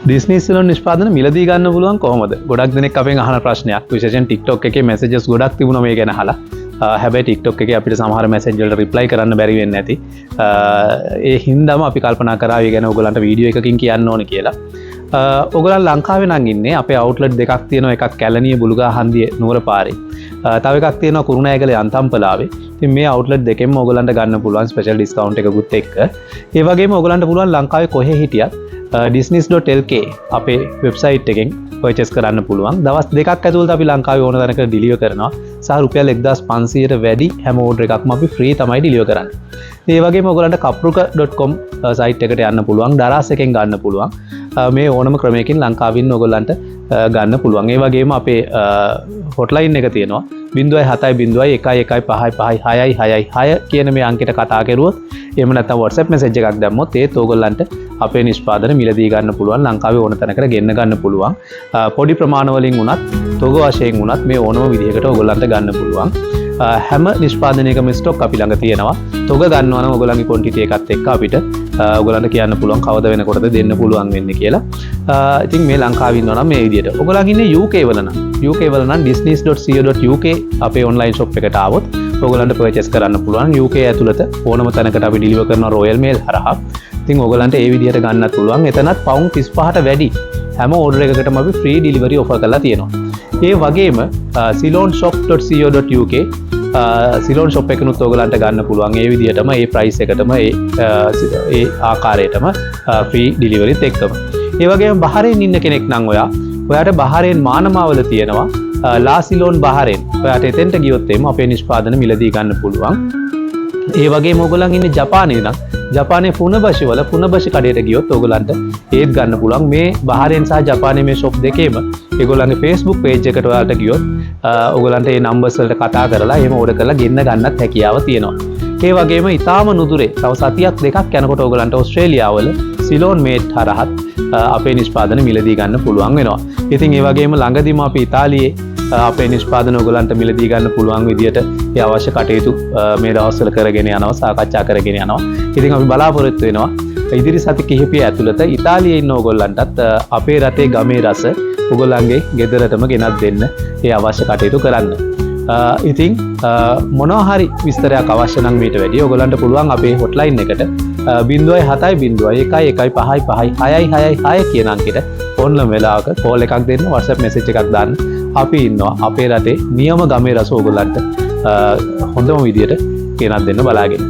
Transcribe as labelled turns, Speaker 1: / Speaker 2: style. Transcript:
Speaker 1: Disney Ceylon නිෂ්පාදන මිලදී ගන්න පුළුවන් කොහොමද? ගොඩක් දෙනෙක් අපෙන් අහන ප්‍රශ්නයක්. විශේෂයෙන් TikTok එකේ messages ගොඩක් තිබුණා මේ ගැන අහලා. හැබැයි TikTok එකේ අපිට සමහර message වලට reply කරන්න බැරි වෙන්නේ නැති. ඒ හින්දාම අපි කල්පනා කරා ඒ ගැන ඔයගලන්ට වීඩියෝ එකකින් කියන්න ඕනේ කියලා. ඔයගලන් ලංකාවේ නම් ඉන්නේ අපේ outlet දෙකක් තියෙනවා. එකක් කැලණිය බුලුගා හන්දියේ නුවර පාරේ. තව එකක් තියෙනවා කුරුණෑගල යන්තම්පලාවේ. ඉතින් මේ outlet දෙකෙන්ම ඔයගලන්ට ගන්න පුළුවන් special discount එකකුත් එක්ක. ඒ වගේම ඔයගලන්ට පුළුවන් ලංකාවේ කොහේ හිටියත් disneys.lk අපේ වෙබ්සයිට් එකෙන් පර්චේස් කරන්න පුළුවන්. දවස් දෙකක් ඇතුළත අපි ලංකාවේ ඕන තැනකට ඩිලිවර් කරනවා. සහ රුපියල් 1500ට වැඩි හැම ඕඩර් එකක්ම අපි ෆ්‍රී තමයි ඩිලිවර් කරන්නේ. ඒ වගේම ඔයගලන්ට kapruka.com සයිට් එකට යන්න පුළුවන්. දරාස් එකෙන් ගන්න පුළුවන්. මේ ඕනම ක්‍රමයකින් ලංකාවේ ඉන්න ඔයගලන්ට ගන්න පුළුවන්. ඒ වගේම අපේ hotline එක තියෙනවා 0701155666 කියන මේ අංකයට කතා කරුවොත් එහෙම නැත්නම් WhatsApp message එකක් දැම්මොත් ඒත් ඕගොල්ලන්ට අපේ නිෂ්පාදන මිලදී ගන්න පුළුවන්. ලංකාවේ ඕන තැනකට ගෙන්න ගන්න පුළුවන්. පොඩි ප්‍රමාණ වලින් වුණත් තොග වශයෙන් වුණත් මේ ඕනම විදිහකට ඕගොල්ලන්ට ගන්න පුළුවන්. හැම නිෂ්පාදනයකම ස්ටොක් අපි ළඟ තියෙනවා. තොග ගන්නවා නම් ඔයගොල්ලන්ගේ quantity එකත් එක්ක අපිට ඔයගොල්ලන්ට කියන්න පුළුවන් කවද වෙනකොටද දෙන්න පුළුවන් වෙන්නේ කියලා. ඉතින් මේ ලංකාවේ ඉන්නවා නම් මේ විදිහට. ඔයගොල්ලන් ඉන්නේ UK වල නම් disneys.co.uk අපේ online shop එකට ආවොත් ඔයගොල්ලන්ට purchase කරන්න පුළුවන්. UK ඇතුළත ඕනම තැනකට අපි deliver කරනවා Royal Mail හරහා. ඉතින් ඔයගොල්ලන්ට ඒ විදිහට ගන්නත් පුළුවන්. එතනත් pound 35ට වැඩි හැම order එකකටම අපි free delivery offer කරලා තියෙනවා. ඒ වගේම ceylonshop.co.uk සිලෝන් ෂොප් එකනුත් ඔයගලන්ට ගන්න පුළුවන්. ඒ විදිහටම ඒ ප්‍රයිස් එකටම ඒ ආකාරයටම ෆ්‍රී ඩිලිවරිත් එක්කම. ඒ වගේම බහරෙන් ඉන්න කෙනෙක් නම් ඔයාට බහරෙන් මානමාවල තියෙනවා ලා සිලෝන් බහරෙන්. ඔයාට එතෙන්ට ගියොත් එimhe අපේ නිෂ්පාදන මිලදී ගන්න පුළුවන්. ඒ වගේම ඔයගලන් ඉන්නේ ජපානයේ නම් ජපානයේ ෆුනබෂි වල ෆුනබෂි කඩේට ගියොත් ඔයගලන්ට ඒත් ගන්න පුළුවන්. මේ බහරෙන් සහ ජපානයේ මේ ෂොප් දෙකේම ඒගොල්ලන්ගේ Facebook page එකට ඔයාලට ගියොත් ඔයගලන්ට මේ numbers වලට කතා කරලා එහෙම order කරලා ගෙන්න ගන්නත් හැකියාව තියෙනවා. ඒ වගේම ඊටාම නුදුරේ තව සතියක් දෙකක් යනකොට ඔයගලන්ට ඕස්ට්‍රේලියාවල සිලෝන් මේට් හරහත් අපේ නිෂ්පාදන මිලදී ගන්න පුළුවන් වෙනවා. ඉතින් ඒ වගේම ළඟදීම අපි ඉතාලියේ අපේ නිෂ්පාදන ඔයගලන්ට මිලදී ගන්න පුළුවන් විදියට ඒ අවශ්‍ය කටයුතු මේ දවස්වල කරගෙන යනවා, සාකච්ඡා කරගෙන යනවා. ඉතින් අපි බලාපොරොත්තු වෙනවා ඉදිරි සති කිහිපය ඇතුළත ඉතාලියේ ඉන්න ඔයගොල්ලන්ටත් අපේ රටේ ගමේ රස ඔයගොල්ලන්ගේ ගෙදරටම ගෙනත් දෙන්න ඒ අවශ්‍ය කටයුතු කරන්න. ඉතින් මොනවා හරි විස්තරයක් අවශ්‍ය නම් මීට වැඩි ඔයගොල්ලන්ට පුළුවන් අපේ hotline එකට 0701155656 කියන අංකෙට ඕනම වෙලාවක කෝල් එකක් දෙන්න, WhatsApp message එකක් දාන්න. අපි ඉන්නවා අපේ රටේ නියම ගමේ රස ඔයගොල්ලන්ට හොඳම විදියට ගෙනත් දෙන්න බලාගෙන.